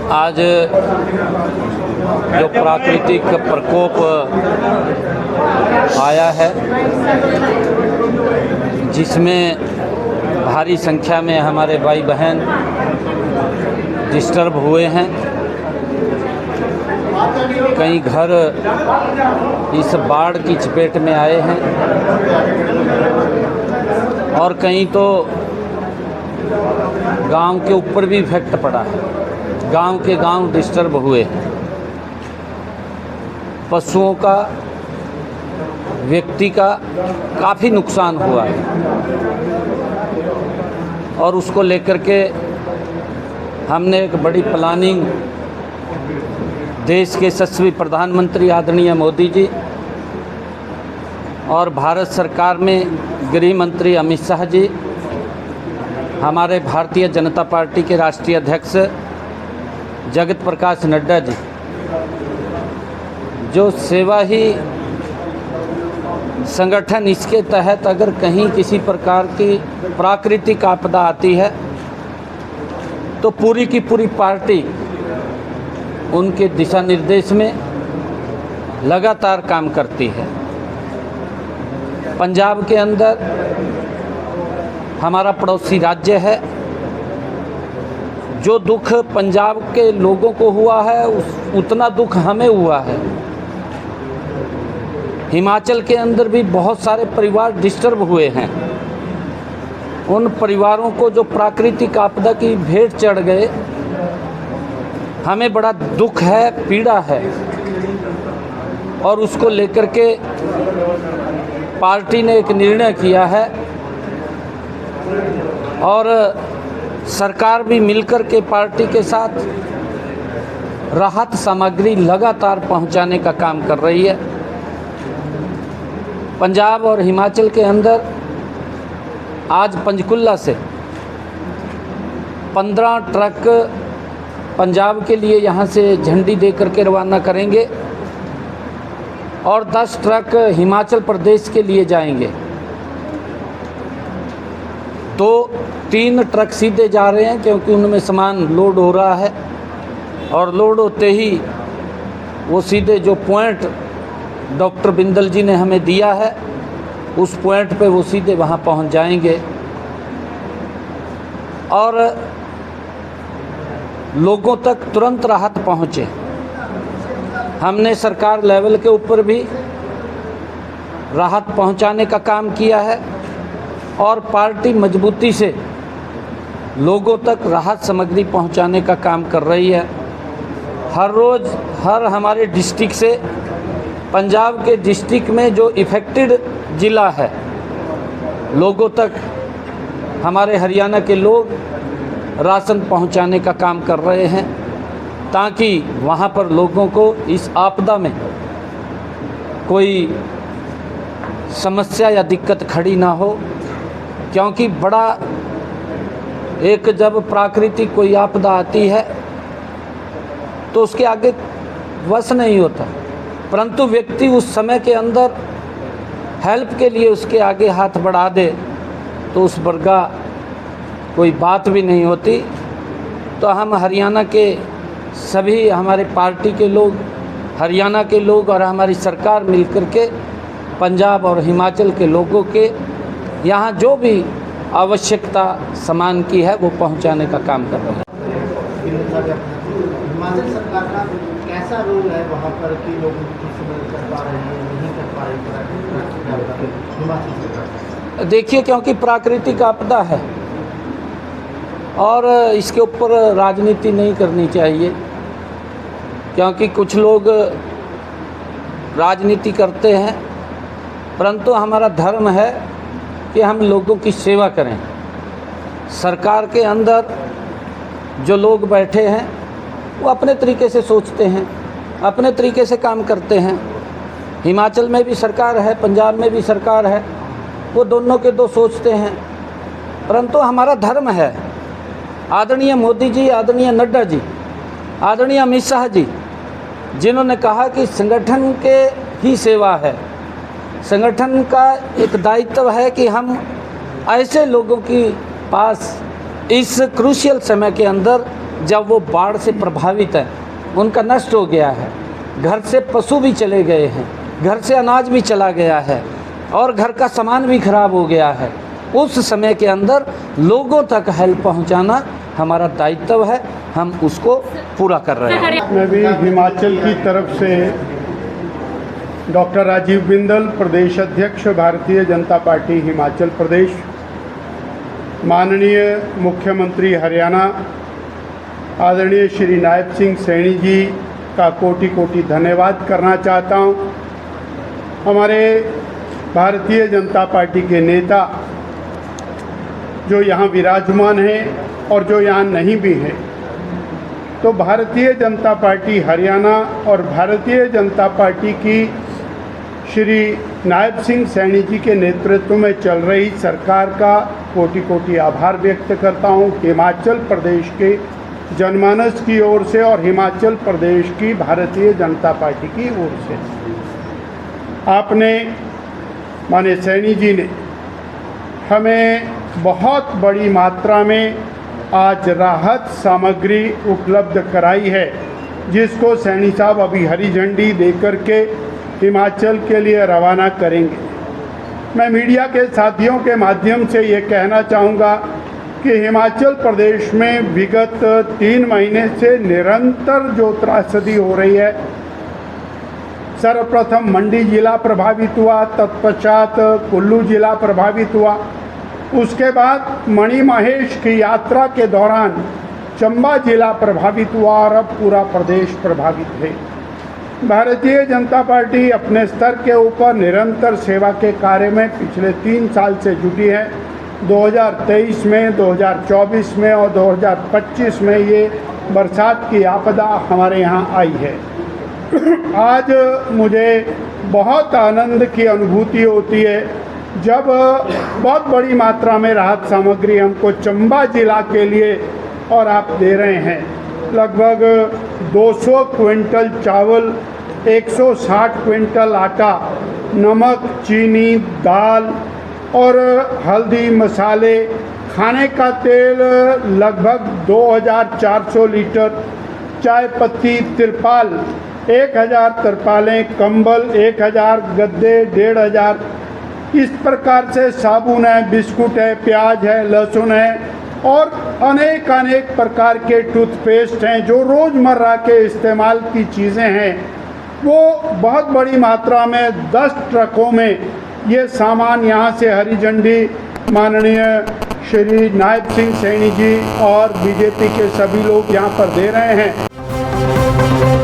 आज जो प्राकृतिक प्रकोप आया है, जिसमें भारी संख्या में हमारे भाई बहन डिस्टर्ब हुए हैं। कई घर इस बाढ़ की चपेट में आए हैं और कहीं तो गांव के ऊपर भी इफेक्ट पड़ा है। गांव के गांव डिस्टर्ब हुए हैं। पशुओं का, व्यक्ति का काफ़ी नुकसान हुआ है और उसको लेकर के हमने एक बड़ी प्लानिंग देश के यशस्वी प्रधानमंत्री आदरणीय मोदी जी और भारत सरकार में गृह मंत्री अमित शाह जी, हमारे भारतीय जनता पार्टी के राष्ट्रीय अध्यक्ष जगत प्रकाश नड्डा जी, जो सेवा ही संगठन, इसके तहत अगर कहीं किसी प्रकार की प्राकृतिक आपदा आती है तो पूरी की पूरी पार्टी उनके दिशा निर्देश में लगातार काम करती है। पंजाब के अंदर हमारा पड़ोसी राज्य है। जो दुख पंजाब के लोगों को हुआ है उतना दुख हमें हुआ है। हिमाचल के अंदर भी बहुत सारे परिवार डिस्टर्ब हुए हैं। उन परिवारों को जो प्राकृतिक आपदा की भेंट चढ़ गए, हमें बड़ा दुख है, पीड़ा है और उसको लेकर के पार्टी ने एक निर्णय किया है और सरकार भी मिलकर के पार्टी के साथ राहत सामग्री लगातार पहुंचाने का काम कर रही है। पंजाब और हिमाचल के अंदर आज पंचकुला से 15 ट्रक पंजाब के लिए यहाँ से झंडी दे करके रवाना करेंगे और 10 ट्रक हिमाचल प्रदेश के लिए जाएंगे। तो 3 ट्रक सीधे जा रहे हैं क्योंकि उनमें सामान लोड हो रहा है और लोड होते ही वो सीधे जो पॉइंट डॉक्टर बिंदल जी ने हमें दिया है उस पॉइंट पे वो सीधे वहाँ पहुँच जाएंगे और लोगों तक तुरंत राहत पहुँचे। हमने सरकार लेवल के ऊपर भी राहत पहुँचाने का काम किया है और पार्टी मजबूती से लोगों तक राहत सामग्री पहुँचाने का काम कर रही है। हर रोज़ हर हमारे डिस्ट्रिक्ट से, पंजाब के डिस्ट्रिक्ट में जो इफ़ेक्टेड ज़िला है, लोगों तक हमारे हरियाणा के लोग राशन पहुंचाने का काम कर रहे हैं ताकि वहां पर लोगों को इस आपदा में कोई समस्या या दिक्कत खड़ी ना हो। क्योंकि बड़ा एक जब प्राकृतिक कोई आपदा आती है तो उसके आगे वश नहीं होता, परंतु व्यक्ति उस समय के अंदर हेल्प के लिए उसके आगे हाथ बढ़ा दे तो उस वर्गा कोई बात भी नहीं होती। तो हम हरियाणा के सभी, हमारे पार्टी के लोग, हरियाणा के लोग और हमारी सरकार मिलकर के पंजाब और हिमाचल के लोगों के यहाँ जो भी आवश्यकता सामान की है वो पहुँचाने का काम कर रहे हैं। हिमाचल सरकार का कैसा रोल है वहाँ पर कि लोग कर पा रहे हैं, नहीं कर पा रहे हिमाचल सरकार? देखिए, क्योंकि प्राकृतिक आपदा है और इसके ऊपर राजनीति नहीं करनी चाहिए, क्योंकि कुछ लोग राजनीति करते हैं, परंतु हमारा धर्म है कि हम लोगों की सेवा करें। सरकार के अंदर जो लोग बैठे हैं वो अपने तरीके से सोचते हैं, अपने तरीके से काम करते हैं। हिमाचल में भी सरकार है, पंजाब में भी सरकार है, वो दोनों के दो सोचते हैं, परंतु हमारा धर्म है। आदरणीय मोदी जी, आदरणीय नड्डा जी, आदरणीय अमित शाह जी, जिन्होंने कहा कि संगठन के ही सेवा है, संगठन का एक दायित्व है कि हम ऐसे लोगों की पास इस क्रूशियल समय के अंदर जब वो बाढ़ से प्रभावित है, उनका नष्ट हो गया है, घर से पशु भी चले गए हैं, घर से अनाज भी चला गया है और घर का सामान भी खराब हो गया है, उस समय के अंदर लोगों तक हेल्प पहुंचाना हमारा दायित्व है, हम उसको पूरा कर रहे हैं। मैं भी हिमाचल की तरफ से डॉक्टर राजीव बिंदल, प्रदेश अध्यक्ष भारतीय जनता पार्टी हिमाचल प्रदेश, माननीय मुख्यमंत्री हरियाणा आदरणीय श्री नायब सिंह सैनी जी का कोटि कोटि धन्यवाद करना चाहता हूं। हमारे भारतीय जनता पार्टी के नेता जो यहाँ विराजमान हैं और जो यहाँ नहीं भी हैं, तो भारतीय जनता पार्टी हरियाणा और भारतीय जनता पार्टी की श्री नायब सिंह सैनी जी के नेतृत्व में चल रही सरकार का कोटि कोटि आभार व्यक्त करता हूँ। हिमाचल प्रदेश के जनमानस की ओर से और हिमाचल प्रदेश की भारतीय जनता पार्टी की ओर से आपने माने सैनी जी ने हमें बहुत बड़ी मात्रा में आज राहत सामग्री उपलब्ध कराई है, जिसको सैनी साहब अभी हरी झंडी देकर के हिमाचल के लिए रवाना करेंगे। मैं मीडिया के साथियों के माध्यम से ये कहना चाहूँगा कि हिमाचल प्रदेश में विगत 3 महीने से निरंतर जो त्रासदी हो रही है, सर्वप्रथम मंडी जिला प्रभावित हुआ, तत्पश्चात कुल्लू जिला प्रभावित हुआ, उसके बाद मणि महेश की यात्रा के दौरान चंबा जिला प्रभावित हुआ और अब पूरा प्रदेश प्रभावित है। भारतीय जनता पार्टी अपने स्तर के ऊपर निरंतर सेवा के कार्य में पिछले 3 साल से जुटी है। 2023 में, 2024 में और 2025 में ये बरसात की आपदा हमारे यहाँ आई है। आज मुझे बहुत आनंद की अनुभूति होती है जब बहुत बड़ी मात्रा में राहत सामग्री हमको चंबा जिला के लिए और आप दे रहे हैं। लगभग 200 क्विंटल चावल, 160 क्विंटल आटा, नमक, चीनी, दाल और हल्दी, मसाले, खाने का तेल लगभग 2400 लीटर, चाय पत्ती, तिरपाल 1000 तिरपालें, कंबल 1000, गद्दे 1500, इस प्रकार से साबुन है, बिस्कुट है, प्याज है, लहसुन है और अनेक प्रकार के टूथपेस्ट हैं, जो रोज़मर्रा के इस्तेमाल की चीज़ें हैं, वो बहुत बड़ी मात्रा में 10 ट्रकों में ये सामान यहाँ से हरी झंडी माननीय श्री नायब सिंह सैनी जी और बीजेपी के सभी लोग यहाँ पर दे रहे हैं।